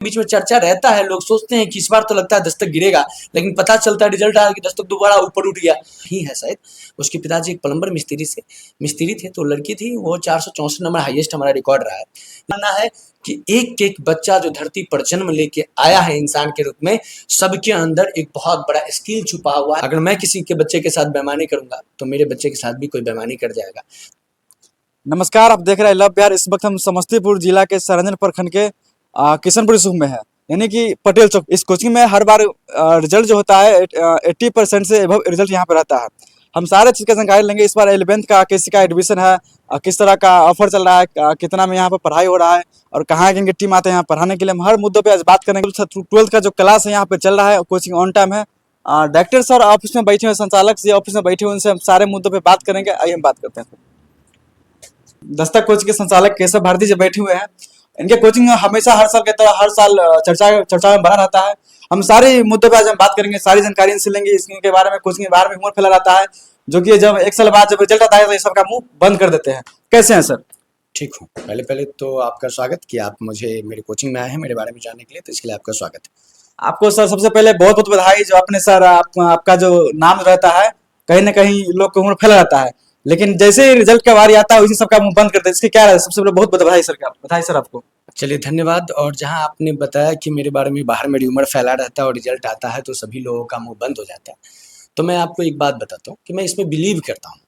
बीच में चर्चा रहता है, लोग सोचते हैं कि इस बार तो लगता है दस्तक गिरेगा, लेकिन पता चलता है रिजल्ट आया कि दस्तक दोबारा ऊपर उठ गया ही है शायद। उसके पिताजी एक प्लम्बर मिस्त्री थे, तो लड़की थी, वो 464 नंबर हाईएस्ट हमारा रिकॉर्ड रहा है। मानना है कि एक एक बच्चा जो धरती पर जन्म लेके आया है इंसान के रूप में, सबके अंदर एक बहुत बड़ा स्किल छुपा हुआ है। अगर मैं किसी के बच्चे के साथ बेईमानी करूंगा तो मेरे बच्चे के साथ भी कोई बेईमानी कर जाएगा। नमस्कार, आप देख रहे हैं लव बिहार। इस वक्त हम समस्तीपुर जिला के सरंजन प्रखंड के किशनपुर स्कूल में है, यानी कि पटेल चौक। इस कोचिंग में हर बार रिजल्ट जो होता है 80% से एबव रिजल्ट यहाँ पे रहता है। हम सारे चीज़ का जानकारी लेंगे। इस बार 11th का कैसी का एडमिशन है, किस तरह का ऑफर चल रहा है, कितना में यहाँ पर पढ़ाई हो रहा है और कहाँ की टीम आते हैं यहाँ पढ़ाने के लिए। हम हर मुद्दों पर आज बात करेंगे। 12th का जो क्लास है यहाँ पे चल रहा है, कोचिंग ऑन टाइम है। डायरेक्टर सर ऑफिस में बैठे हुए, संचालक जी ऑफिस में बैठे हुए, उनसे हम सारे मुद्दों पर बात करेंगे। आइए हम बात करते हैं। दस्तक कोचिंग के संचालक केशव भारती जी बैठे हुए हैं। इनके कोचिंग हमेशा हर साल की तरह हर साल चर्चा में बना रहता है। हम सारे मुद्दों पर आज हम बात करेंगे, सारी जानकारी इनसे लेंगे। इसके बारे में कोचिंग के बारे में ह्यूमर फैला रहता है, जो कि जब एक साल बाद जब रिजल्ट आता है तो ये सबका मुंह बंद कर देते हैं। कैसे हैं सर? ठीक हूँ। पहले तो आपका स्वागत कि आप मुझे मेरे कोचिंग में आए हैं मेरे बारे में जानने के लिए, तो इसके लिए आपका स्वागत है। आपको सर सबसे पहले बहुत बहुत बधाई। जो अपने सर आपका जो नाम रहता है, कहीं ना कहीं लोग को ह्यूमर फैला रहता है, लेकिन जैसे ही रिजल्ट का बारी आता है उसी सबका मुंह बंद करते हैं। इसके क्या है? सबसे पहले बहुत बधाई सर। बधाई सर आपको। चलिए धन्यवाद। और जहाँ आपने बताया कि मेरे बारे में बाहर में र्यूमर फैला रहता है और रिजल्ट आता है तो सभी लोगों का मुंह बंद हो जाता है, तो मैं आपको एक बात बताता हूँ कि मैं इसमें बिलीव करता हूँ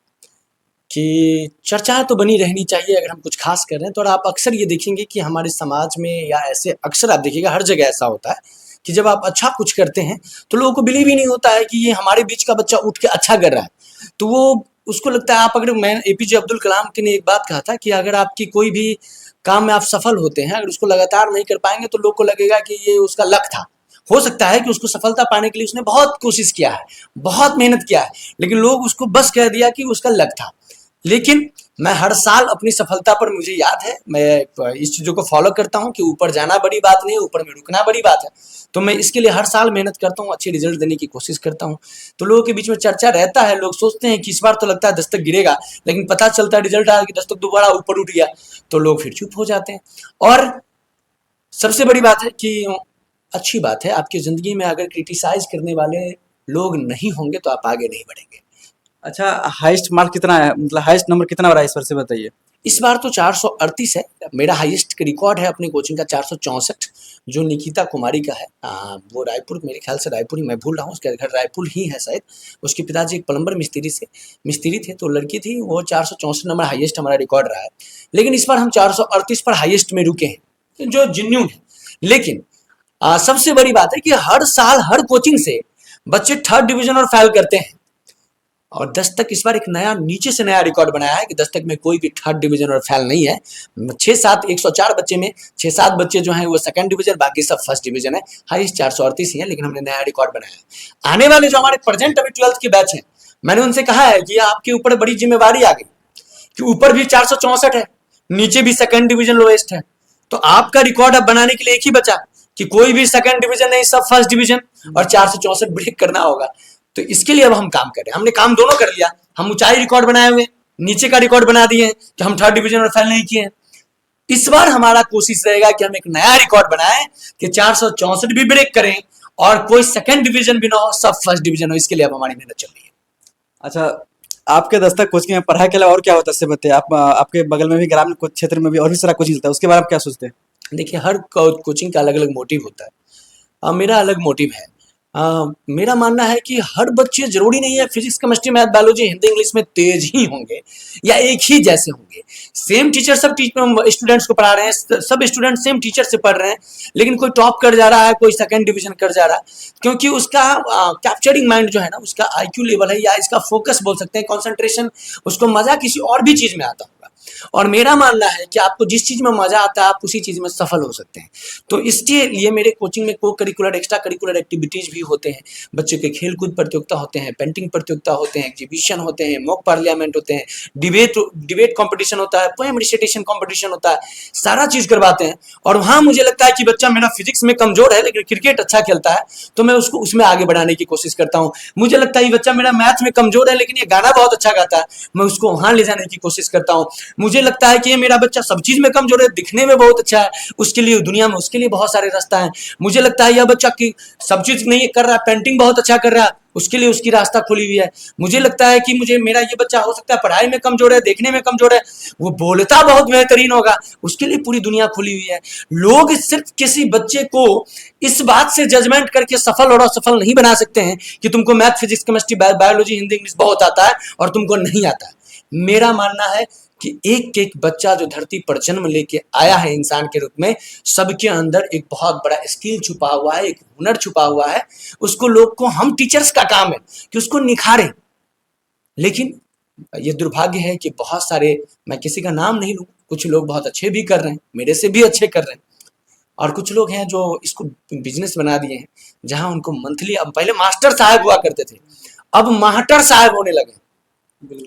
कि चर्चा तो बनी रहनी चाहिए अगर हम कुछ खास कर रहे हैं। तो और आप अक्सर ये देखेंगे कि हमारे समाज में या ऐसे अक्सर आप देखिएगा हर जगह ऐसा होता है कि जब आप अच्छा कुछ करते हैं तो लोगों को बिलीव ही नहीं होता है कि ये हमारे बीच का बच्चा उठ के अच्छा कर रहा है। तो वो उसको लगता है आप अगर मैं एपीजे अब्दुल कलाम ने एक बात कहा था कि अगर आपकी कोई भी काम में आप सफल होते हैं, अगर उसको लगातार नहीं कर पाएंगे तो लोग को लगेगा कि ये उसका लक था। हो सकता है कि उसको सफलता पाने के लिए उसने बहुत कोशिश किया है, बहुत मेहनत किया है, लेकिन लोग उसको बस कह दिया कि उसका लक था। लेकिन मैं हर साल अपनी सफलता पर, मुझे याद है, मैं इस चीज़ों को फॉलो करता हूँ कि ऊपर जाना बड़ी बात नहीं है, ऊपर में रुकना बड़ी बात है। तो मैं इसके लिए हर साल मेहनत करता हूँ, अच्छे रिजल्ट देने की कोशिश करता हूँ। तो लोगों के बीच में चर्चा रहता है, लोग सोचते हैं कि इस बार तो लगता है दस्तक गिरेगा, लेकिन पता चलता है रिजल्ट आया कि दस्तक दोबारा ऊपर उठ गया, तो लोग फिर चुप हो जाते हैं। और सबसे बड़ी बात है कि अच्छी बात है, आपकी ज़िंदगी में अगर क्रिटिसाइज करने वाले लोग नहीं होंगे तो आप आगे नहीं बढ़ेंगे। अच्छा, हाईएस्ट मार्क कितना है, मतलब हाईएस्ट नंबर कितना रहा इस बार से बताइए। इस बार तो 438 है, मेरा हाईएस्ट रिकॉर्ड है अपनी कोचिंग का 464, जो निकिता कुमारी का है। वो रायपुर, मेरे ख्याल से रायपुर ही, मैं भूल रहा हूँ, उसका घर रायपुर ही है शायद। उसके पिताजी एक प्लम्बर मिस्त्री थे, तो लड़की थी, वो 464 नंबर हाईएस्ट हमारा रिकॉर्ड रहा है। लेकिन इस बार हम 438 पर हाईएस्ट में रुके हैं, जो जेन्युइन है। लेकिन सबसे बड़ी बात है कि हर साल हर कोचिंग से बच्चे 3rd डिवीजन और फेल करते हैं, और दस्तक इस बार एक नया नीचे से नया रिकॉर्ड बनाया है कि दस्तक में कोई भी 3rd डिवीजन और फेल नहीं है। 6-7 104 बच्चे में 6-7 बच्चे जो हैं वो 2nd डिवीजन, बाकी सब 1st डिवीजन है। हाईएस्ट 438 ही है, लेकिन हमने नया रिकॉर्ड बनाया है। आने वाले जो हमारे प्रेजेंट अभी 12th के बैच हैं, मैंने उनसे कहा है कि आपके ऊपर बड़ी जिम्मेवारी आ गई कि ऊपर भी 464 है, नीचे भी 2nd डिवीजन लोएस्ट है। तो आपका रिकॉर्ड अब बनाने के लिए एक ही बचा कि कोई भी 2nd डिवीजन नहीं, सब 1st डिवीजन, और 464 ब्रेक करना होगा। तो इसके लिए अब हम काम कर रहे हैं। हमने काम दोनों कर लिया, हम ऊंचाई रिकॉर्ड बनाए हुए, नीचे का रिकॉर्ड बना दिए हैं कि हम 3rd डिवीजन और फेल नहीं किए हैं। इस बार हमारा कोशिश रहेगा कि हम एक नया रिकॉर्ड बनाएं कि 464 भी ब्रेक करें और कोई 2nd डिवीजन भी ना हो, सब 1st डिवीजन हो। इसके लिए अब हमारी मेहनत चल रही है। अच्छा, आपके दस्तक कोचिंग में पढ़ाई के अलावा और क्या होता है इससे बताइए। आप आपके बगल में भी ग्रामीण क्षेत्र में भी और भी सारा कोचिंग चलता है, उसके बारे में आप क्या सोचते हैं? देखिए, हर कोचिंग का अलग अलग मोटिव होता है। मेरा अलग मोटिव है। मेरा मानना है कि हर बच्चे, जरूरी नहीं है physics chemistry math biology Hindi English में तेज ही होंगे या एक ही जैसे होंगे। सेम टीचर सब स्टूडेंट्स को पढ़ा रहे हैं, सब स्टूडेंट सेम टीचर से पढ़ रहे हैं, लेकिन कोई टॉप कर जा रहा है, कोई 2nd डिवीजन कर जा रहा है, क्योंकि उसका कैप्चरिंग माइंड जो है ना, उसका आईक्यू लेवल है, या इसका फोकस बोल सकते हैं, कॉन्सेंट्रेशन, उसको मजा किसी और भी चीज में आता होगा। और मेरा मानना है कि आपको जिस चीज में मजा आता है आप उसी चीज में सफल हो सकते हैं। तो इसके लिए मेरे कोचिंग में को करिकुलर, एक्स्ट्रा करिकुलर एक्टिविटीज भी होते हैं। बच्चों के खेल कूद प्रतियोगिता होते हैं, पेंटिंग प्रतियोगिता होते हैं, एग्जीबिशन होते हैं, मॉक पार्लियामेंट होते हैं, डिबेट कंपटीशन होता है, पोएम रिसाइटेशन कंपटीशन होता है, सारा चीज करवाते हैं। और वहां मुझे लगता है कि बच्चा मेरा फिजिक्स में कमजोर है लेकिन क्रिकेट अच्छा खेलता है, तो मैं उसको उसमें आगे बढ़ाने की कोशिश करता हूँ। मुझे लगता है ये बच्चा मेरा मैथ में कमजोर है लेकिन ये गाना बहुत अच्छा गाता है, मैं उसको वहां ले जाने की कोशिश करता हूँ। मुझे लगता है कि ये मेरा बच्चा सब चीज में कमजोर है, दिखने में बहुत अच्छा है, उसके लिए दुनिया में उसके लिए बहुत सारे रास्ता है। मुझे लगता है यह बच्चा की सब चीज नहीं कर रहा, पेंटिंग बहुत अच्छा कर रहा है, उसके लिए उसकी रास्ता खुली हुई है। मुझे लगता है कि मुझे मेरा ये बच्चा हो सकता है पढ़ाई में कमजोर है, देखने में कमजोर है, वो बोलता बहुत बेहतरीन होगा, उसके लिए पूरी दुनिया खुली हुई है। लोग सिर्फ किसी बच्चे को इस बात से जजमेंट करके सफल और असफल नहीं बना सकते हैं कि तुमको math, physics, chemistry, biology, Hindi, English बहुत आता है और तुमको नहीं आता है। मेरा मानना है कि एक एक बच्चा जो धरती पर जन्म लेके आया है इंसान के रूप में, सबके अंदर एक बहुत बड़ा स्किल छुपा हुआ है, एक हुनर छुपा हुआ है। उसको लोग को, हम टीचर्स का काम है कि उसको निखारें। लेकिन ये दुर्भाग्य है कि बहुत सारे, मैं किसी का नाम नहीं लूँ, कुछ लोग बहुत अच्छे भी कर रहे हैं, मेरे से भी अच्छे कर रहे हैं, और कुछ लोग हैं जो इसको बिजनेस बना दिए हैं, जहां उनको मंथली, अब पहले मास्टर साहब हुआ करते थे, अब मास्टर साहब होने लगे।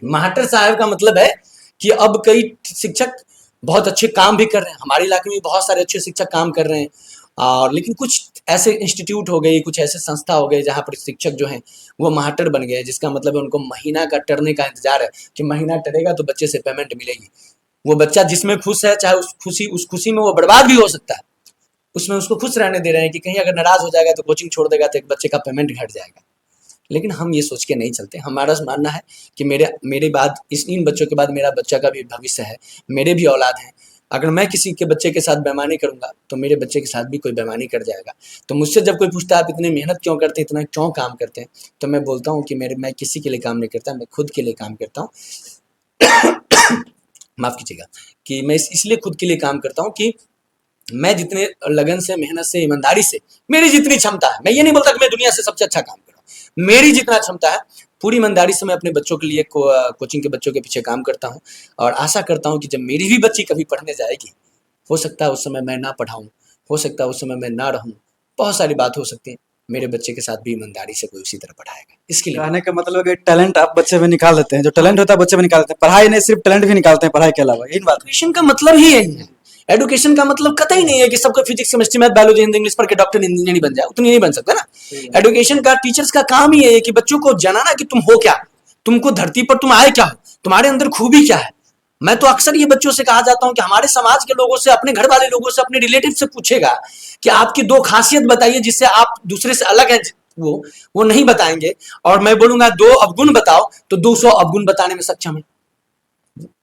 मास्टर साहब का मतलब है कि अब कई शिक्षक बहुत अच्छे काम भी कर रहे हैं, हमारे इलाके में बहुत सारे अच्छे शिक्षक काम कर रहे हैं, और लेकिन कुछ ऐसे इंस्टीट्यूट हो गए, कुछ ऐसे संस्था हो गए जहाँ पर शिक्षक जो हैं वो मास्टर बन गए, जिसका मतलब है उनको महीना का टरने का इंतजार है कि महीना टरेगा तो बच्चे से पेमेंट मिलेगी। वो बच्चा जिसमें खुश है, चाहे उस खुशी में वो बर्बाद भी हो सकता है, उसमें उसको खुश रहने दे रहे हैं कि कहीं अगर नाराज हो जाएगा तो कोचिंग छोड़ देगा तो एक बच्चे का पेमेंट घट जाएगा। लेकिन हम ये सोच के नहीं चलते। हमारा मानना है कि मेरे बाद, इन बच्चों के बाद मेरा बच्चा का भी भविष्य है, मेरे भी औलाद हैं। अगर मैं किसी के बच्चे के साथ बेईमानी करूंगा तो मेरे बच्चे के साथ भी कोई बेईमानी कर जाएगा। तो मुझसे जब कोई पूछता है आप इतनी मेहनत क्यों करते हैं, इतना क्यों काम करते हैं, तो मैं बोलता हूँ कि मैं किसी के लिए काम नहीं करता, मैं खुद के लिए काम करता हूँ। माफ कीजिएगा, कि मैं इसलिए खुद के लिए काम करता हूँ कि मैं जितने लगन से, मेहनत से, ईमानदारी से, मेरी जितनी क्षमता है, मैं ये नहीं बोलता कि मैं दुनिया से सबसे अच्छा काम कर रहा हूँ, मेरी जितना क्षमता है पूरी ईमानदारी से मैं अपने बच्चों के लिए कोचिंग के बच्चों के पीछे काम करता हूँ। और आशा करता हूँ कि जब मेरी भी बच्ची कभी पढ़ने जाएगी, हो सकता है उस समय मैं ना पढ़ाऊँ, हो सकता है उस समय मैं ना रहूँ, बहुत सारी बात हो सकती है, मेरे बच्चे के साथ भी ईमानदारी से कोई उसी तरह पढ़ाएगा। इसके लिए कहने का मतलब है कि टैलेंट आप बच्चे में निकाल देते हैं, जो टैलेंट होता है बच्चे में निकाल देते हैं, पढ़ाई नहीं सिर्फ टैलेंट भी निकालते हैं पढ़ाई के अलावा, यही बात है। एजुकेशन का मतलब ही यही है। एडुकेशन का मतलब कतई नहीं है कि सबको physics, chemistry, math, biology, Hindi, English पढ़ के डॉक्टर, इंजीनियर बन जाए, उतनी नहीं बन सकता ना। एडुकेशन का, टीचर्स का काम ही है कि बच्चों को जनाना कि तुम हो क्या, तुमको धरती पर तुम आए क्या हो, तुम्हारे अंदर खूबी क्या है। मैं तो अक्सर ये बच्चों से कहा जाता हूं कि हमारे समाज के लोगों से, अपने घर वाले लोगों से, अपने रिलेटिव से पूछेगा कि आपकी 2 खासियत बताइए जिससे आप दूसरे से अलग हैं, वो नहीं बताएंगे। और मैं बोलूंगा 2 अवगुण बताओ तो 200 अवगुण बताने में सक्षम है।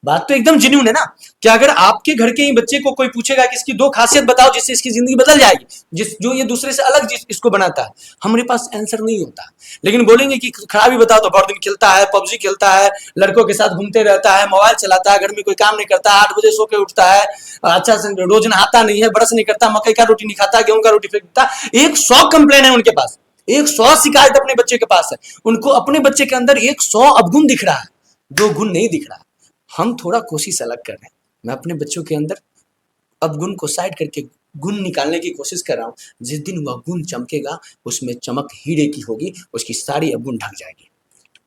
बात तो एकदम जेन्युइन है ना, कि अगर आपके घर के ही बच्चे को कोई पूछेगा कि इसकी 2 खासियत बताओ जिससे इसकी जिंदगी बदल जाएगी, जो ये दूसरे से अलग इसको बनाता है, हमारे पास आंसर नहीं होता। लेकिन बोलेंगे कि खराबी बताओ तो बहुत दिन खेलता है, पबजी खेलता है, लड़कों के साथ घूमते रहता है, मोबाइल चलाता है, घर में कोई काम नहीं करता, 8 बजे सो के उठता है, अच्छा से रोज नहाता नहीं है, ब्रश नहीं करता, मकई का रोटी नहीं खाता, गेहूं का रोटी फेंकता। 100 कंप्लेन है उनके पास, 100 शिकायत अपने बच्चे के पास है। उनको अपने बच्चे के अंदर 100 अवगुण दिख रहा है, 2 गुण नहीं दिख रहा। हम थोड़ा कोशिश अलग कर रहे हैं। मैं अपने बच्चों के अंदर अवगुण को साइड करके गुण निकालने की कोशिश कर रहा हूँ। जिस दिन वह गुण चमकेगा, उसमें चमक हीरे की होगी, उसकी सारी अवगुण ढक जाएगी।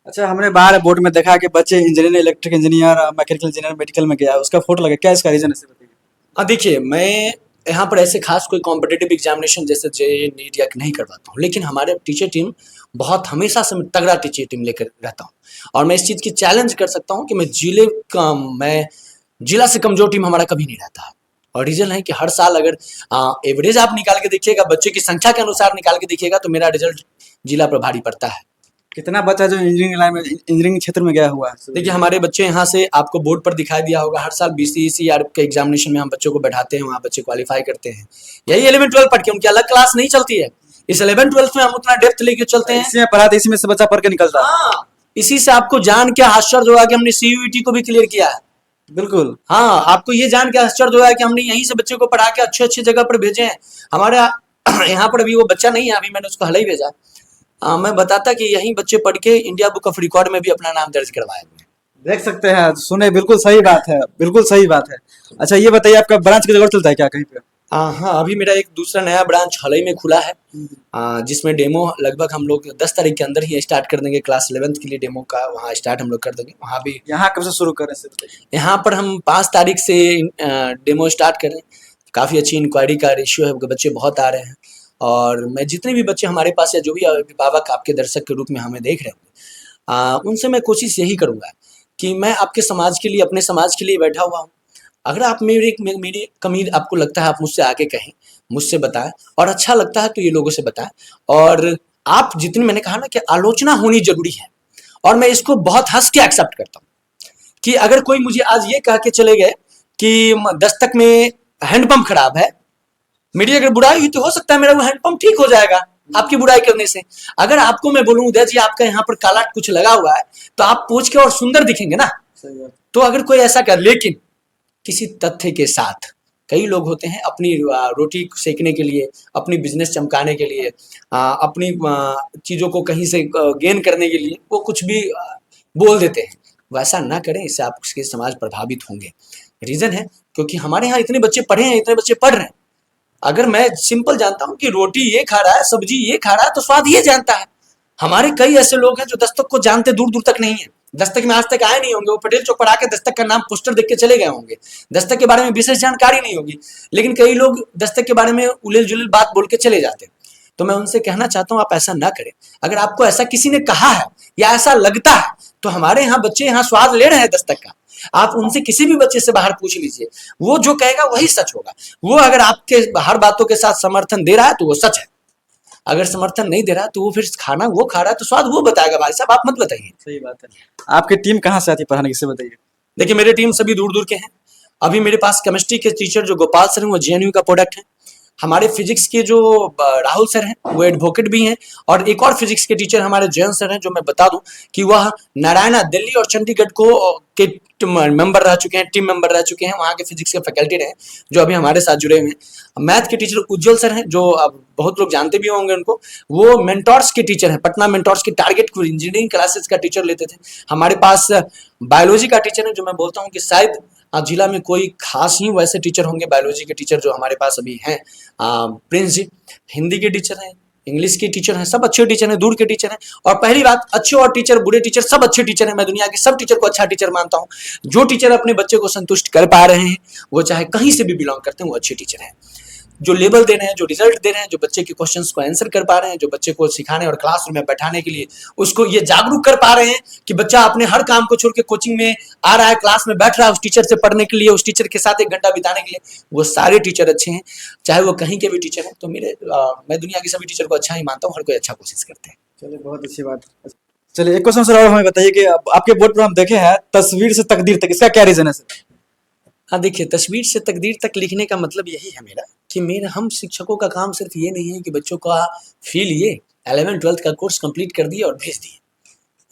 अच्छा, हमने बाहर बोर्ड में देखा कि बच्चे engineer, electric engineer, mechanical engineer, medical में गया है, उसका फोटो लगे, क्या इसका रीजन है बताइए। देखिए, मैं यहाँ पर ऐसे खास कोई कॉम्पिटिटिव एग्जामिनेशन जैसे जेईई, नीट या नहीं करवाता हूँ, लेकिन हमारे टीचर टीम बहुत, हमेशा से मैं तगड़ा टीचर टीम लेकर रहता हूँ, और मैं इस चीज़ की चैलेंज कर सकता हूँ कि मैं जिला से कमजोर टीम हमारा कभी नहीं रहता है। और रीजन है कि हर साल अगर एवरेज आप निकाल के देखिएगा, बच्चे की संख्या के अनुसार निकाल के देखिएगा, तो मेरा रिजल्ट जिला पर भारी पड़ता है। कितना बच्चा जो इंजीनियरिंग लाइन में, इंजीनियरिंग क्षेत्र में गया हुआ है? देखिए, हमारे बच्चे यहाँ से आपको बोर्ड पर दिखाई दिया होगा, हर साल बीसीईसीआर के एग्जामिनेशन में हम बच्चों को बैठाते हैं, वहाँ बच्चे क्वालिफाई करते हैं। यही 11-12 पढ़ के, उनकी अलग क्लास नहीं चलती है, इस 11-12 में हम उतना डेप्थ लेके चलते हैं। इसी में पढ़ा था, इसी में से बच्चा पढ़ के निकलता है। हाँ, इसी से आपको जान के आश्चर्य होगा कि हमने सीयूईटी को भी क्लियर किया है। बिल्कुल। हाँ, आपको ये जान के आश्चर्य होगा कि हमने यहीं से बच्चे को पढ़ा के अच्छे अच्छे जगह पर भेजे हैं। हमारे यहाँ पर अभी वो बच्चा नहीं है, अभी मैंने उसको हाल ही भेजा। मैं बताता कि यही बच्चे पढ़ के इंडिया बुक ऑफ रिकॉर्ड में भी अपना नाम दर्ज करवाए हुए हैं। देख सकते हैं, सुने, बिल्कुल सही बात है, बिल्कुल सही बात है। अच्छा, ये बताइए, आपका ब्रांच की जगह चलता है क्या कहीं पे? हाँ, अभी मेरा एक दूसरा नया ब्रांच हाल ही में खुला है, जिसमें डेमो लगभग हम लोग 10 तारीख के अंदर ही स्टार्ट कर देंगे। क्लास 11th के लिए डेमो का वहाँ स्टार्ट हम लोग कर देंगे। वहाँ भी, यहाँ कब से शुरू करें से बताइए। यहाँ पर हम 5 तारीख से डेमो स्टार्ट करें। काफ़ी अच्छी इंक्वायरी का रेशियो है, बच्चे बहुत आ रहे हैं, और मैं जितने भी बच्चे हमारे पास या जो भी अभिभावक आपके दर्शक के रूप में हमें देख रहे होंगे, उनसे मैं कोशिश यही करूँगा कि मैं आपके समाज के लिए, अपने समाज के लिए बैठा हुआ हूँ। अगर आप मेरी कमी आपको लगता है, आप मुझसे आके कहें, मुझसे बताएं, और अच्छा लगता है तो ये लोगों से बताएं। और आप जितनी, मैंने कहा ना कि आलोचना होनी जरूरी है, और मैं इसको बहुत हंस के एक्सेप्ट करता हूँ कि अगर कोई मुझे आज ये कह के चले गए कि दस्तक में हैंडपंप खराब है, मेरी अगर बुराई हुई तो हो सकता है मेरा वो हैंडपंप ठीक हो जाएगा आपकी बुराई करने से। अगर आपको मैं बोलूं उदय जी आपका यहाँ पर काला कुछ लगा हुआ है, तो आप पूछ के और सुंदर दिखेंगे ना। तो अगर कोई ऐसा कर, लेकिन किसी तथ्य के साथ, कई लोग होते हैं अपनी रोटी सेकने के लिए, अपनी बिजनेस चमकाने के लिए, अपनी चीजों को कहीं से गेन करने के लिए वो कुछ भी बोल देते हैं। वैसा ना करें, इससे आपके समाज प्रभावित होंगे। रीजन है क्योंकि हमारे यहाँ इतने बच्चे पढ़े हैं, इतने बच्चे पढ़ रहे हैं। अगर मैं सिंपल जानता हूँ कि रोटी ये खा रहा है, सब्जी ये खा रहा है, तो स्वाद ये जानता है। हमारे कई ऐसे लोग हैं जो दस्तक को जानते दूर दूर तक नहीं है, दस्तक में आज तक आए नहीं होंगे, वो पटेल चौक पर आके दस्तक का नाम पोस्टर देख के चले गए होंगे, दस्तक के बारे में विशेष जानकारी नहीं होगी। लेकिन कई लोग दस्तक के बारे में उलिल जुलिल बात बोल के चले जाते हैं। तो मैं उनसे कहना चाहता हूँ आप ऐसा ना करें। अगर आपको ऐसा किसी ने कहा है या ऐसा लगता है, तो हमारे यहाँ बच्चे यहाँ स्वाद ले रहे हैं दस्तक का, आप उनसे किसी भी बच्चे से बाहर पूछ लीजिए, वो जो कहेगा वही सच होगा। वो अगर आपके हर बातों के साथ समर्थन दे रहा है तो वो सच है, अगर समर्थन नहीं दे रहा तो वो फिर खाना वो खा रहा है तो स्वाद वो बताएगा। भाई साहब आप मत बताइए। सही बात है। आपकी टीम कहाँ से आती है पढ़ाने की, से बताइए। देखिए मेरी टीम सभी दूर दूर के हैं। अभी मेरे पास केमिस्ट्री के टीचर जो गोपाल सर हैं वो जेएनयू का प्रोडक्ट है। हमारे फिजिक्स के जो राहुल सर हैं वो एडवोकेट भी हैं, और एक और फिजिक्स के टीचर हमारे जयंत सर हैं, जो मैं बता दूं कि वह नारायणा दिल्ली और चंडीगढ़ को के मेंबर रह चुके हैं, टीम मेंबर रह चुके हैं, वहाँ के फिजिक्स के फैकल्टी रहे, जो अभी हमारे साथ जुड़े हुए हैं। मैथ के टीचर उज्जवल सर हैं, जो अब बहुत लोग जानते भी होंगे उनको, वो मेंटोर्स के टीचर हैं, पटना मेंटोर्स के टारगेट इंजीनियरिंग क्लासेस का टीचर लेते थे। हमारे पास बायोलॉजी का टीचर है, जो मैं बोलता हूँ कि शायद जिला में कोई खास ही वैसे टीचर होंगे बायोलॉजी के टीचर जो हमारे पास अभी हैं, प्रिंस जी। हिंदी के टीचर हैं, इंग्लिश के टीचर हैं, सब अच्छे टीचर हैं, दूर के टीचर हैं। और पहली बात, अच्छे और टीचर, बुरे टीचर, सब अच्छे टीचर हैं। मैं दुनिया के सब टीचर को अच्छा टीचर मानता हूं। जो टीचर अपने बच्चे को संतुष्ट कर पा रहे हैं, वो चाहे कहीं से भी बिलोंग करते हैं, वो अच्छे टीचर हैं। जो लेवल दे रहे हैं, जो रिजल्ट दे रहे हैं, जो बच्चे के क्वेश्चंस को आंसर कर पा रहे हैं, जो बच्चे को सिखाने और क्लासरूम में बैठाने के लिए उसको ये जागरूक कर पा रहे हैं कि बच्चा अपने हर काम को छोड़ के कोचिंग में आ रहा है, क्लास में बैठ रहा है उस टीचर से पढ़ने के लिए, उस टीचर के साथ 1 घंटा बिताने के लिए, वो सारे टीचर अच्छे हैं, चाहे वो कहीं के भी टीचर हैं। तो मैं दुनिया के सभी टीचर को अच्छा ही मानता हूँ, हर कोई अच्छा कोशिश करते हैं। चलिए बहुत अच्छी बात। चलिए एक क्वेश्चन सर और हमें बताइए कि आपके बोर्ड पर हम देखे हैं तस्वीर से तकदीर तक, इसका क्या रीजन है सर? हाँ देखिए, तस्वीर से तकदीर तक लिखने का मतलब यही है मेरा कि हम शिक्षकों का काम सिर्फ ये नहीं है कि बच्चों का फी लिए 11वीं-12वीं का कोर्स कंप्लीट कर दिए और भेज दिए,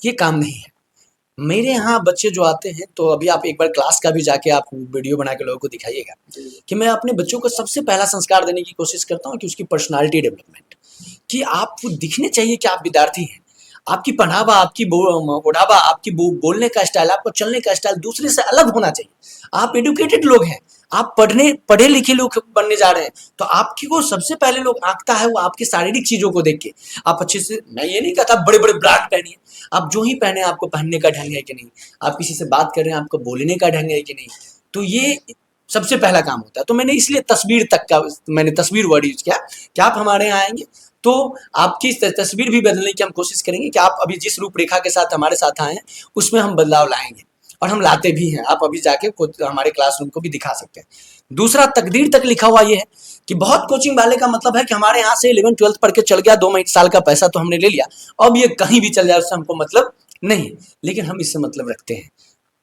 ये काम नहीं है। मेरे यहाँ बच्चे जो आते हैं, तो अभी आप एक बार क्लास का भी जाके आप वीडियो बना के लोगों को दिखाइएगा कि मैं अपने बच्चों को सबसे पहला संस्कार देने की कोशिश करता हूँ कि उसकी पर्सनालिटी डेवलपमेंट, कि आप दिखने चाहिए कि आप विद्यार्थी हैं, आपकी पहनावा, आपकी ओढ़ावा, आपकी बोलने का स्टाइल, आपको चलने का स्टाइल दूसरे से अलग होना चाहिए। आप एडुकेटेड लोग हैं, आप पढ़े लिखे लोग बनने जा रहे हैं, तो आपकी को सबसे पहले लोग आंकता है वो आपकी शारीरिक चीजों को देख के। आप अच्छे से, मैं ये नहीं कहता बड़े बड़े ब्रांड पहनिए, आप जो ही पहने आपको पहनने का ढंग है कि नहीं, आप किसी से बात कर रहे हैं आपको बोलने का ढंग है कि नहीं, तो ये सबसे पहला काम होता है। तो मैंने इसलिए तस्वीर तक का मैंने तस्वीर वर्ड यूज किया कि आप हमारे यहाँ आएंगे तो आपकी तस्वीर भी बदलने की हम कोशिश करेंगे कि आप अभी जिस रूपरेखा के साथ हमारे साथ आए हैं उसमें हम बदलाव लाएंगे, और हम लाते भी हैं। आप अभी जाके हमारे क्लासरूम को भी दिखा सकते हैं। दूसरा, तकदीर तक लिखा हुआ ये है कि बहुत कोचिंग वाले का मतलब है कि हमारे यहाँ से 11वीं-12वीं पढ़ के चल गया, 2 साल का पैसा तो हमने ले लिया, अब ये कहीं भी चल जाए उससे हमको मतलब नहीं। लेकिन हम इससे मतलब रखते हैं।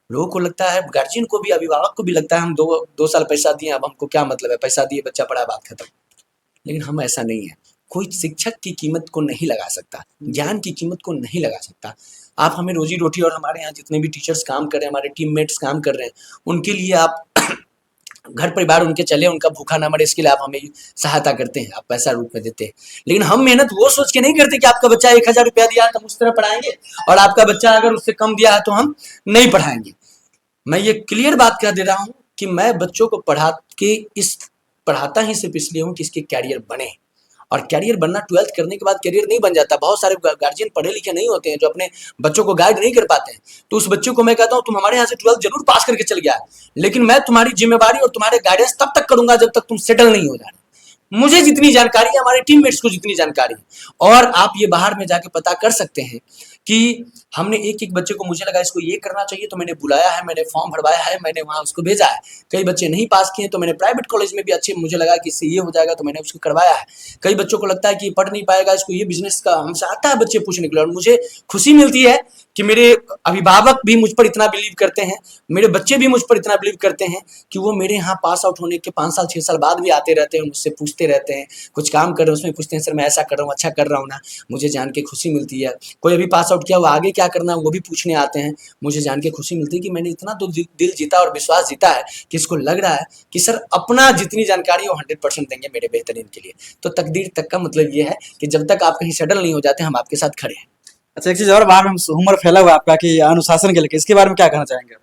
लोगों को लगता है, गार्जियन को भी, अभिभावक को भी लगता है हम 2 साल पैसा दिए, अब हमको क्या मतलब है, पैसा दिए बच्चा पढ़ा, बात खत्म। लेकिन हम ऐसा नहीं है। कोई शिक्षक की कीमत को नहीं लगा सकता, ज्ञान की कीमत को नहीं लगा सकता। आप हमें रोजी रोटी, और हमारे यहाँ जितने भी टीचर्स काम कर रहे हैं, हमारे टीममेट्स काम कर रहे हैं, उनके लिए आप घर परिवार उनके चले, उनका भूखा ना मरे, इसके लिए आप हमें सहायता करते हैं, आप पैसा रूप में देते हैं। लेकिन हम मेहनत वो सोच के नहीं करते कि आपका बच्चा 1000 रुपया दिया है तो हम उस तरह पढ़ाएंगे, और आपका बच्चा अगर उससे कम दिया है तो हम नहीं पढ़ाएंगे। मैं ये क्लियर बात कह दे रहा हूँ कि मैं बच्चों को पढ़ाता ही सिर्फ इसलिए हूँ कि इसके कैरियर बने। और कैरियर बनना 12th करने के बाद कैरियर नहीं बन जाता। बहुत सारे गार्जियन पढ़े लिखे नहीं होते हैं जो अपने बच्चों को गाइड नहीं कर पाते हैं। तो उस बच्चे को मैं कहता हूँ तुम हमारे यहाँ से 12th जरूर पास करके चल गया, लेकिन मैं तुम्हारी जिम्मेवारी और तुम्हारे गाइडेंस तब तक करूंगा जब तक तुम सेटल नहीं हो जाना। मुझे जितनी जानकारी है, हमारे टीममेट्स को जितनी जानकारी है, और आप ये बाहर में जाके पता कर सकते हैं कि हमने एक-एक बच्चे को, मुझे लगा इसको ये करना चाहिए तो मैंने बुलाया है, मैंने फॉर्म भरवाया है, मैंने वहाँ उसको भेजा है। कई बच्चे नहीं पास किए तो मैंने प्राइवेट कॉलेज में भी अच्छे, मुझे लगा कि इससे ये हो जाएगा तो मैंने उसको करवाया है। कई बच्चों को लगता है कि पढ़ नहीं पाएगा, इसको ये बिज़नेस का, हमसे आता है बच्चे पूछने के लिए, और मुझे खुशी मिलती है कि मेरे अभिभावक भी मुझ पर इतना बिलीव करते हैं, मेरे बच्चे भी मुझ पर इतना बिलीव करते हैं कि वो मेरे यहाँ पास आउट होने के 5 साल 6 साल बाद भी आते रहते हैं, मुझसे पूछते रहते हैं, कुछ काम कर रहे हैं उसमें पूछते हैं, सर मैं ऐसा कर रहा हूँ, अच्छा कर रहा हूँ ना? मुझे जान के खुशी मिलती है। कोई अभी पास आउट किया वो आगे क्या करना है वो भी पूछने आते हैं, मुझे जान के खुशी मिलती है कि मैंने इतना तो दिल जीता और विश्वास जीता है कि इसको लग रहा है कि सर अपना जितनी जानकारी वो 100% देंगे मेरे बेहतरीन के लिए। तो तकदीर तक का मतलब ये है कि जब तक आप कहीं सेटल नहीं हो जाते, हम आपके साथ खड़े हैं। अच्छा, एक चीज और बाहर में ह्यूमर फैला हुआ है आपका कि अनुशासन के लेके, इसके बारे में क्या कहना चाहेंगे?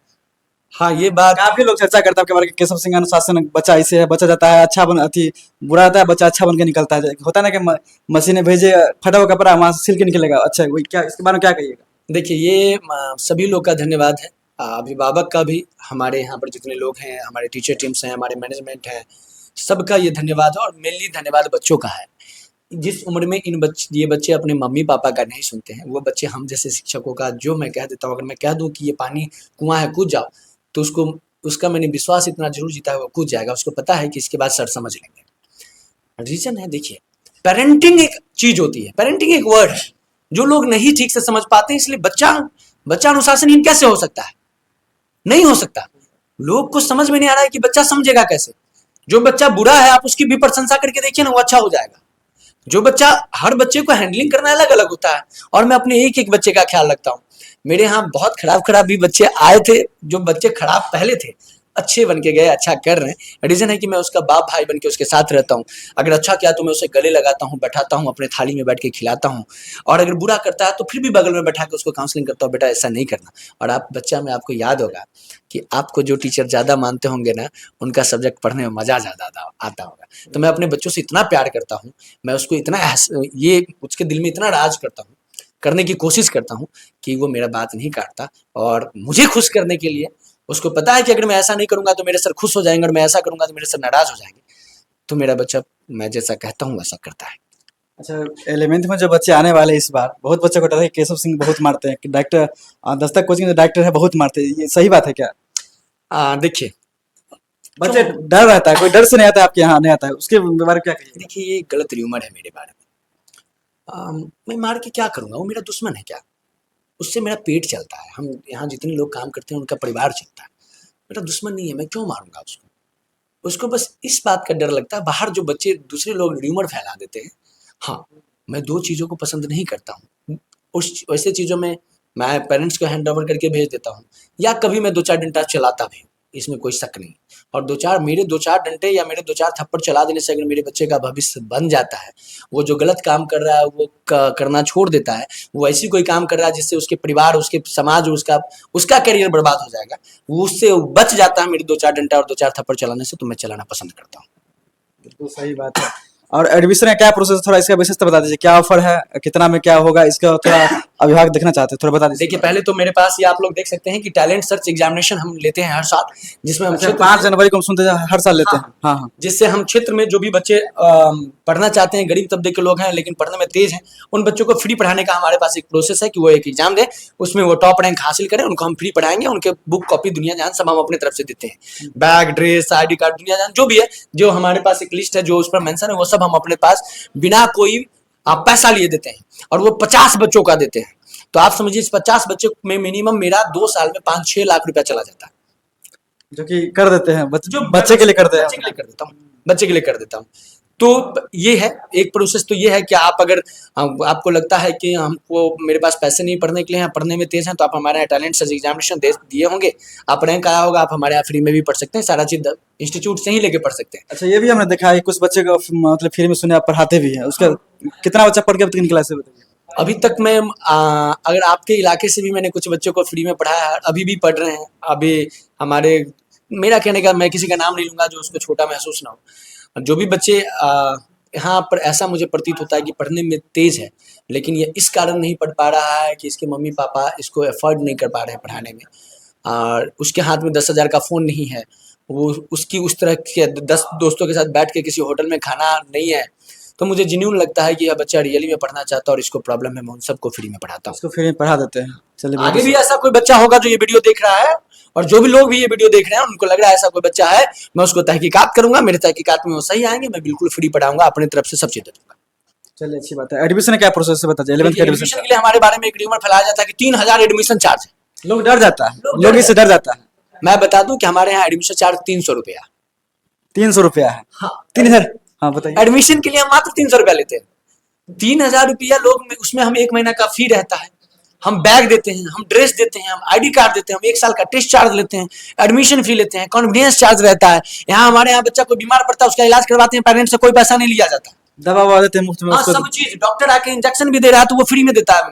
हाँ, ये बात काफी लोग चर्चा करते हैं आपके बारे में, केशव सिंह अनुशासन, बच्चा ऐसे है, बच्चा जाता है अच्छा बन अति बुरा रहता है, बच्चा अच्छा बन के निकलता है, होता है ना कि मशीनें भेजे फटा हुआ कपड़ा वहां से सिल के निकलेगा, अच्छा वही क्या, इसके बारे में क्या कहिएगा? देखिए, ये सभी लोग का धन्यवाद है, अभिभावक का भी, हमारे यहाँ पर जितने लोग हैं, हमारे टीचर टीम्स हैं, हमारे मैनेजमेंट है, सबका ये धन्यवाद है, और मेनली धन्यवाद बच्चों का है। जिस उम्र में ये बच्चे अपने मम्मी पापा का नहीं सुनते हैं, वो बच्चे हम जैसे शिक्षकों का जो मैं कह देता हूँ, अगर मैं कह दूँ कि ये पानी कुआं है, कूद जाओ, तो उसका मैंने विश्वास इतना जरूर जीता है, वो कूद जाएगा, उसको पता है कि इसके बाद सर समझ लेंगे। रीजन है, देखिए, पेरेंटिंग एक चीज होती है, पेरेंटिंग एक वर्ड है जो लोग नहीं ठीक से समझ पाते, इसलिए बच्चा बच्चा अनुशासनहीन कैसे हो सकता है? नहीं हो सकता। लोग को समझ में नहीं आ रहा है कि बच्चा समझेगा कैसे। जो बच्चा बुरा है आप उसकी भी प्रशंसा करके देखिए ना, वो अच्छा हो जाएगा। जो बच्चा, हर बच्चे को हैंडलिंग करना अलग अलग होता है, और मैं अपने एक एक बच्चे का ख्याल रखता हूँ। मेरे यहाँ बहुत खराब खराब भी बच्चे आए थे, जो बच्चे खराब पहले थे, अच्छे बन के गए, अच्छा कर रहे हैं। रीजन है कि मैं उसका बाप भाई बन के उसके साथ रहता हूँ। अगर अच्छा किया तो मैं उसे गले लगाता हूँ, बैठाता हूँ, अपने थाली में बैठ के खिलाता हूँ, और अगर बुरा करता है तो फिर भी बगल में बैठा के उसको काउंसलिंग करता हूँ, बेटा ऐसा नहीं करना। और आप बच्चा में आपको याद होगा कि आपको जो टीचर ज़्यादा मानते होंगे ना, उनका सब्जेक्ट पढ़ने में मज़ा ज़्यादा आता होगा। तो मैं अपने बच्चों से इतना प्यार करता हूँ, मैं उसको इतना ये उसके दिल में इतना राज करता हूँ, करने की कोशिश करता हूँ कि वो मेरा बात नहीं काटता, और मुझे खुश करने के लिए उसको पता है कि अगर मैं ऐसा नहीं करूँगा तो मेरे सर खुश हो जाएंगे, और मैं ऐसा करूँगा तो मेरे सर नाराज़ हो जाएंगे। तो मेरा बच्चा मैं जैसा कहता हूँ वैसा करता है। अच्छा, 11th में जो बच्चे आने वाले हैं इस बार, बहुत बच्चों को डर है कि केशव सिंह बहुत मारते हैं, कि डायरेक्टर दस्तक कोचिंग के डायरेक्टर है बहुत मारते हैं, ये सही बात है क्या? देखिए, बच्चे डर रहता है, कोई डर से नहीं आता है आपके यहाँ नहीं आता है, उसके बारे में क्या कहिए? देखिए, ये गलत र्यूमर है मेरे बारे में। मैं मार के क्या करूँगा? वो मेरा दुश्मन है क्या? उससे मेरा पेट चलता है, हम यहाँ जितने लोग काम करते हैं उनका परिवार चलता है। मेरा दुश्मन नहीं है, मैं क्यों मारूँगा उसको? उसको बस इस बात का डर लगता है, बाहर जो बच्चे दूसरे लोग र्यूमर फैला देते हैं। हाँ, मैं 2 चीज़ों को पसंद नहीं करता हूँ। उस वैसे चीज़ों में मैं पेरेंट्स को हैंड ओवर करके भेज देता हूँ, या कभी मैं 2-4 डंडा चलाता भी हूँ, इसमें कोई शक नहीं। और 2-4 डंडे या मेरे 2-4 थप्पड़ चला देने से अगर मेरे बच्चे का भविष्य बन जाता है, वो जो गलत काम कर रहा है वो करना छोड़ देता है, वो ऐसी कोई काम कर रहा है जिससे उसके परिवार, उसके समाज, उसका करियर बर्बाद हो जाएगा, वो उससे बच जाता है मेरे 2-4 डंडा और 2-4 थप्पड़ चलाने से, तो मैं चलाना पसंद करता हूँ। बिल्कुल सही बात है। और एडमिशन का क्या प्रोसेस, थोड़ा इसका विशेषता बता दीजिए, क्या ऑफर है, कितना में क्या होगा, इसका थोड़ा अभिभावक देखना चाहते हैं, थोड़ा बता दीजिए। देखिए, पहले तो मेरे पास ये आप लोग देख सकते हैं कि टैलेंट सर्च एग्जामिनेशन हम लेते हैं हर साल, जिसमें हम अच्छा, 5 जनवरी को हम सुनते हैं हर साल लेते हैं। हाँ हाँ। जिससे हम क्षेत्र में जो भी बच्चे पढ़ना चाहते हैं, गरीब तबके के लोग हैं लेकिन पढ़ने में तेज हैं, उन बच्चों को फ्री पढ़ाने का हमारे पास एक प्रोसेस है कि वो एक एग्जाम दें, उसमें वो टॉप रैंक हासिल करें, उनको हम फ्री पढ़ाएंगे, उनके बुक कॉपी दुनिया जान सब हम अपनी तरफ से देते हैं, बैग, ड्रेस, ID कार्ड, दुनिया जान जो भी है, जो हमारे पास एक लिस्ट है जो उस पर मेंशन है, वो सब हम अपने पास बिना कोई पैसा लिए देते हैं, और वो 50 बच्चों का देते हैं। तो आप समझिए इस 50 बच्चे में मिनिमम मेरा 2 साल में 5-6 लाख रुपया चला जाता है, जो कि कर देते हैं जो बच्चे के लिए करते हैं। बच्चे के लिए कर देता हूँ, बच्चे के लिए कर देता हूँ। तो ये है एक प्रोसेस, तो ये है कि आप अगर आपको लगता है कि हमको मेरे पास पैसे नहीं पढ़ने के लिए हैं, पढ़ने में तेज हैं, तो आप हमारे यहाँ टैलेंट सर्च एग्जामिनेशन दिए होंगे, आप रैंक आया होगा, आप हमारे यहाँ फ्री में भी पढ़ सकते हैं, सारा चीज इंस्टीट्यूट से ही लेके पढ़ सकते हैं। अच्छा, ये भी हमने देखा है कुछ बच्चे को मतलब फ्री में सुने आप पढ़ाते भी हैं, उसका कितना बच्चा पढ़ के अब तक निकला है बताइए? अभी तक मैं अगर आपके इलाके से भी मैंने कुछ बच्चों को फ्री में पढ़ाया है, अभी भी पढ़ रहे हैं। अभी हमारे, मेरा कहने का, मैं किसी का नाम नहीं लूंगा जो उसको छोटा महसूस ना हो, जो भी बच्चे यहाँ पर ऐसा मुझे प्रतीत होता है कि पढ़ने में तेज है, लेकिन ये इस कारण नहीं पढ़ पा रहा है कि इसके मम्मी पापा इसको एफर्ड नहीं कर पा रहे हैं पढ़ाने में, और उसके हाथ में 10,000 का फ़ोन नहीं है, वो उसकी उस तरह के 10 दोस्तों के साथ बैठ के किसी होटल में खाना नहीं है, तो मुझे जेन्युइन लगता है कि यह बच्चा रियली में पढ़ना चाहता है और इसको प्रॉब्लम है, मैं उन सबको फ्री में पढ़ाता हूँ। उसको फ्री में पढ़ा देते हैं। चलिए बहुत आगे भी अच्छा। ऐसा कोई बच्चा होगा जो ये वीडियो देख रहा है, और जो भी लोग भी ये वीडियो देख रहे हैं उनको लग रहा है ऐसा कोई बच्चा है, मैं उसको तहकीकात करूंगा, मेरे तहकीकात में वो सही आएंगे, मैं बिल्कुल फ्री पढ़ाऊंगा, अपनी तरफ से सब चीज दे दूंगा। चलिए अच्छी बात है। एडमिशन का क्या प्रोसेस है बताइए, 11th का एडमिशन एडमिशन के लिए हमारे बारे में एक र्यूमर फैलाया जाता है कि 3000 एडमिशन चार्ज है। लोग डर जाता है, लोग लोग डर इससे डर जाता है। मैं बता दूं कि हमारे यहाँ एडमिशन चार्ज 300 रुपया। 300 रुपया है। हाँ 3000। हाँ बताइए। एडमिशन के लिए हम मात्र 300 रुपया लेते हैं। 3000 रुपया लोग में, उसमें हम 1 महीना का फी रहता है, हम बैग देते हैं, हम ड्रेस देते हैं, हम आईडी कार्ड देते हैं, हम 1 साल का टेस्ट चार्ज लेते हैं, एडमिशन फी लेते हैं, कॉन्वेंस चार्ज रहता है। यहाँ हमारे यहाँ बच्चा कोई बीमार पड़ता है, उसका इलाज करवाते हैं, पेरेंट्स से कोई पैसा नहीं लिया जाता। दवा ववा देते हैं मुफ्त में हाँ उसको। सब चीज, डॉक्टर आके इंजेक्शन भी दे रहा है तो वो फ्री में देता है,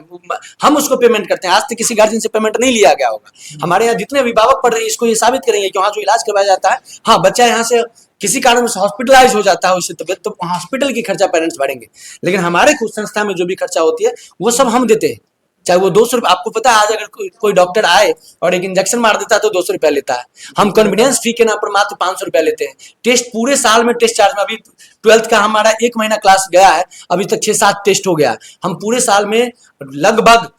हम उसको पेमेंट करते हैं। आज तक किसी गार्जियन से पेमेंट नहीं लिया गया होगा। हमारे यहाँ जितने अभिभावक पढ़ रहे हैं इसको ये साबित करेंगे कि वहाँ जो इलाज करवाया जाता है, हाँ बच्चा यहाँ से किसी कारण से हॉस्पिटलाइज हो जाता है, उससे तबियत, तो हॉस्पिटल की खर्चा पेरेंट्स भरेंगे, लेकिन हमारे खुद संस्था में जो भी खर्चा होती है वो सब हम देते हैं। चाहे वो 200 रुपये, आपको पता है आज अगर कोई डॉक्टर आए और एक इंजेक्शन मार देता है तो 200 रुपया लेता है। हम कन्वीनियंस फी के नाम पर मात्र 500 रुपया लेते हैं। टेस्ट पूरे साल में टेस्ट चार्ज में, अभी 12th का हमारा 1 महीना क्लास गया है, अभी तक 6-7 टेस्ट हो गया। हम पूरे साल में लगभग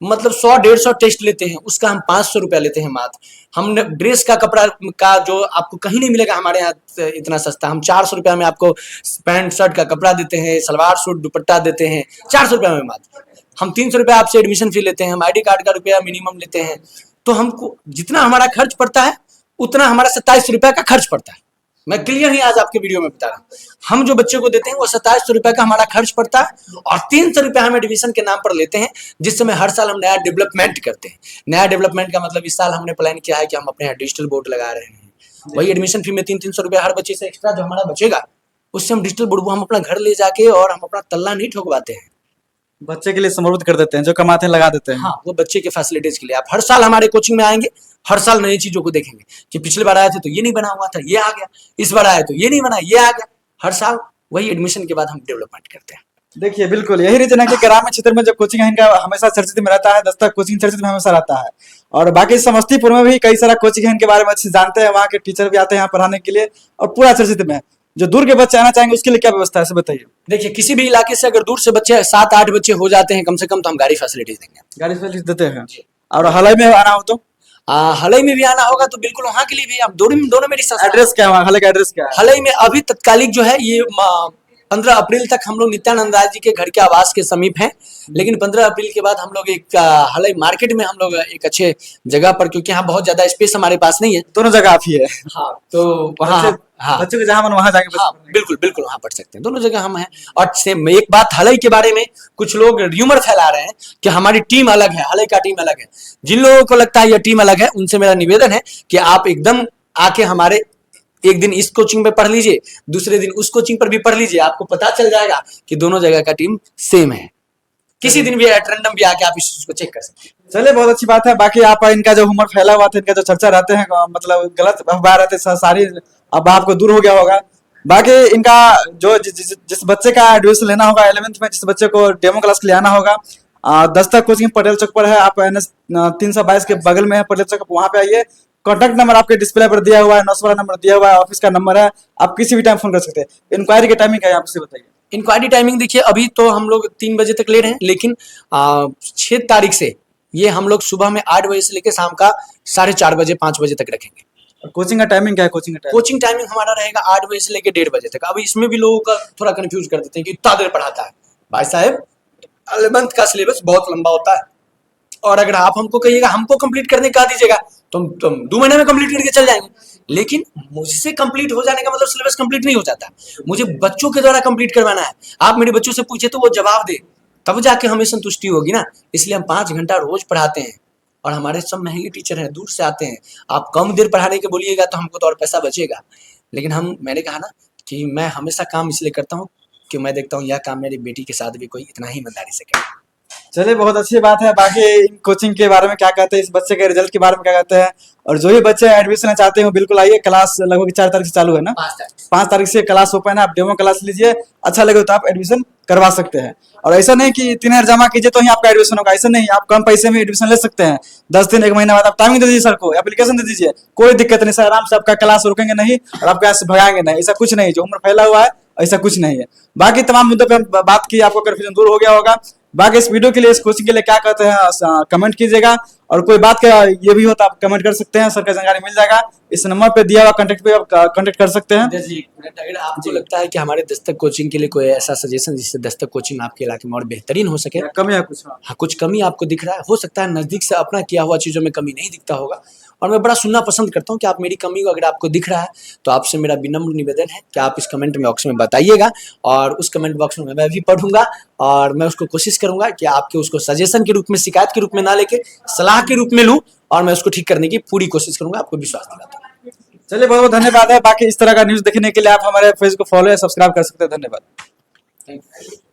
मतलब 100-150 टेस्ट लेते हैं, उसका हम 500 रुपया लेते हैं मात्र। हमने ड्रेस का कपड़ा का जो आपको कहीं नहीं मिलेगा हमारे यहाँ इतना सस्ता, हम 400 रुपया में आपको पैंट शर्ट का कपड़ा देते हैं, सलवार सूट दुपट्टा देते हैं 400 रुपया में मात्र। हम 300 रुपया आपसे एडमिशन फी लेते हैं, हम आईडी कार्ड का रुपया मिनिमम लेते हैं। तो हमको जितना हमारा खर्च पड़ता है उतना हमारा 27 रुपया का खर्च पड़ता है। मैं क्लियर ही आज आपके वीडियो में बता रहा हूँ, हम जो बच्चे को देते हैं वो 2700 रुपया का हमारा खर्च पड़ता है, और 300 रुपया हम एडमिशन के नाम पर लेते हैं, जिस समय हर साल हम नया डेवलपमेंट करते हैं। नया डेवलपमेंट का मतलब इस साल हमने प्लान किया है कि हम अपने यहाँ डिजिटल बोर्ड लगा रहे हैं। वही एडमिशन फी में 300 रुपया हर बच्चे से एक्स्ट्रा जो हमारा बचेगा, उससे हम डिजिटल बोर्ड, वो हम अपना घर ले जाके और हम अपना तल्ला नहीं ठोकवाते हैं, बच्चे के लिए समर्पित कर देते हैं, जो कमाते हैं लगा देते हैं। हाँ वो बच्चे के फैसिलिटीज के लिए। आप हर साल हमारे कोचिंग में आएंगे, हर साल नई चीजों को देखेंगे कि पिछले बार आए थे तो ये नहीं बना हुआ था, ये आ गया, इस बार आए तो ये नहीं बना, ये आ गया। हर साल वही एडमिशन के बाद हम डेवलपमेंट करते हैं। देखिए बिल्कुल यही रीजन है कि ग्रामीण क्षेत्र में जो कोचिंग है इनका हमेशा चर्चित में रहता है, दस्तक कोचिंग चर्चित में हमेशा रहता है। और बाकी समस्तीपुर में भी कई सारा कोचिंग है, इनके बारे में अच्छे जानते हैं, वहाँ के टीचर भी आते हैं यहाँ पढ़ाने के लिए, और पूरा चर्चित में है। जो दूर के बच्चे आना चाहेंगे उसके लिए क्या व्यवस्था है सब बताइए। देखिए किसी भी इलाके से अगर दूर से बच्चे 7-8 बच्चे हो जाते हैं कम से कम, तो हम गाड़ी फैसिलिटीज देंगे। गाड़ी फैसिलिटी देते हैं। और हलाई में आना हो तो हलई में भी आना होगा तो बिल्कुल वहाँ के लिए भी, आप दोनों मेरी संस्था। एड्रेस क्या है वहाँ, हलाई का एड्रेस क्या है? हलई में अभी तत्कालिक जो है ये 15 अप्रैल तक हम लोग नित्यानंद राय जी के घर के आवास के समीप हैं, लेकिन 15 अप्रैल के बाद हम लोग एक हलई मार्केट में हम लोग एक अच्छे जगह पर, क्योंकि यहाँ बहुत ज्यादा स्पेस हमारे पास नहीं है। दोनों जगह आप ही है। हाँ तो वहाँ, हाँ बच्चों को जहाँ मन वहाँ जाके हाँ बिल्कुल बिल्कुल वहाँ पढ़ सकते हैं, दोनों जगह हम हैं। और सेम एक बात हलई के बारे में, कुछ लोग र्यूमर फैला रहे हैं कि हमारी टीम अलग है, हलई का टीम अलग है। जिन लोगों को लगता है यह टीम अलग है, उनसे मेरा निवेदन है कि आप एकदम आके हमारे एक दिन इस कोचिंग पे पढ़ लीजिए, दूसरे दिन उस कोचिंग पर भी पढ़ लीजिए, आपको पता चल जाएगा कि दोनों जगह का टीम सेम है। किसी दिन भी रैंडम भी आके आप इस चीज को चेक कर सकते हैं। चलिए बहुत अच्छी बात है। बाकी आप इनका जो हुमर फैला हुआ था, इनका जो चर्चा रहते हैं, मतलब गलत अखबार रहते हैं सारी, अब आपको दूर हो गया होगा। बाकी इनका जो जिस बच्चे का एडमिशन लेना होगा 11th में, जिस बच्चे को डेमो क्लास के लिए आना होगा, दस्तक कोचिंग पटेल चौक पर है, आप NS 322 के बगल में है पटेल चौक, वहां पे आइए। कॉन्टैक्ट नंबर आपके डिस्प्ले पर दिया हुआ है, 900 वाला नंबर दिया हुआ है, ऑफिस का नंबर है, आप किसी भी टाइम फोन कर सकते हैं। इंक्वायरी की टाइमिंग क्या है आपसे बताइए। इंक्वायरी टाइमिंग देखिए अभी तो हम लोग 3 बजे तक ले रहे हैं, लेकिन 6 तारीख से ये हम लोग सुबह में 8 बजे से लेकर शाम का 4:30 बजे 5 बजे तक रखेंगे। कोचिंग का टाइमिंग क्या है? कोचिंग टाइमिंग हमारा रहेगा 8 बजे से लेकर 1:30 बजे तक। अभी इसमें भी लोगों का थोड़ा कंफ्यूज कर देते हैं कि इतना देर पढ़ाता है। भाई साहब 11th का सिलेबस बहुत लंबा होता है, और अगर आप हमको कहिएगा हमको कंप्लीट करने का दीजिएगा तो तुम 2 महीने में कंप्लीट करके चल जाएंगे, लेकिन मुझसे कंप्लीट हो जाने का मतलब सिलेबस कंप्लीट नहीं हो जाता, मुझे बच्चों के द्वारा कंप्लीट करवाना है। आप मेरे बच्चों से पूछे तो वो जवाब दे, तब जाके हमें संतुष्टि होगी ना। इसलिए हम 5 घंटा रोज पढ़ाते हैं, और हमारे सब महंगे टीचर हैं, दूर से आते हैं। आप कम देर पढ़ाने के बोलिएगा तो हमको तो और पैसा बचेगा, लेकिन मैंने कहा ना कि मैं हमेशा काम इसलिए करता हूँ कि मैं देखता हूँ यह काम मेरी बेटी के साथ भी कोई इतना ही ईमानदारी से करे। चलिए बहुत अच्छी बात है। बाकी कोचिंग के बारे में क्या कहते हैं, इस बच्चे के रिजल्ट के बारे में क्या कहते हैं, और जो भी बच्चे एडमिशन चाहते हैं बिल्कुल आइए। क्लास लगभग 4 तारीख से चालू है ना? 5 तारीख से क्लास ओपन है। आप डेमो क्लास लीजिए, अच्छा लगे तो आप एडमिशन करवा सकते हैं। और ऐसा नहीं कि 3000 जमा कीजिए तो ही आपका एडमिशन होगा, ऐसा नहीं। आप कम पैसे में एडमिशन ले सकते हैं। 10 दिन 1 महीने बाद आप टाइमिंग दे दीजिए सर को, एप्लीकेशन दे दीजिए, कोई दिक्कत नहीं सर। आराम से आपका क्लास रुकेंगे नहीं और आपके यहाँ से भगाएंगे नहीं, ऐसा कुछ नहीं। जो उम्र फैला हुआ है ऐसा कुछ नहीं है। बाकी तमाम मुद्दों पे हम बात की, आपको कन्फ्यूजन दूर हो गया होगा। बाकी इस वीडियो के लिए, इस कोचिंग के लिए क्या कहते हैं कमेंट कीजिएगा, और कोई बात का ये भी हो तो आप कमेंट कर सकते हैं, सरकारी जानकारी मिल जाएगा। इस नंबर पे दिया हुआ कॉन्टेक्ट पे आप कॉन्टेक्ट कर सकते हैं। अगर आपको लगता है कि हमारे दस्तक कोचिंग के लिए कोई ऐसा सजेशन जिससे दस्तक कोचिंग आपके इलाके में और बेहतरीन हो सके, कमी है कुछ? हाँ, कुछ कमी आपको दिख रहा है, हो सकता है नज़दीक से अपना किया हुआ चीज़ों में कमी नहीं दिखता होगा, और मैं बड़ा सुनना पसंद करता हूँ कि आप मेरी कमी को अगर आपको दिख रहा है तो आपसे मेरा विनम्र निवेदन है कि आप इस कमेंट बॉक्स में बताइएगा, और उस कमेंट बॉक्स में मैं भी पढ़ूंगा, और मैं उसको कोशिश करूंगा कि आपके उसको सजेशन के रूप में, शिकायत के रूप में ना लेके सलाह के रूप में लूँ, और मैं उसको ठीक करने की पूरी कोशिश करूंगा, आपको विश्वास दिलाता हूँ। चलिए, बहुत बहुत धन्यवाद है। बाकी इस तरह का न्यूज़ देखने के लिए आप हमारे पेज को फॉलो या सब्सक्राइब कर सकते हैं। धन्यवाद। Thank you.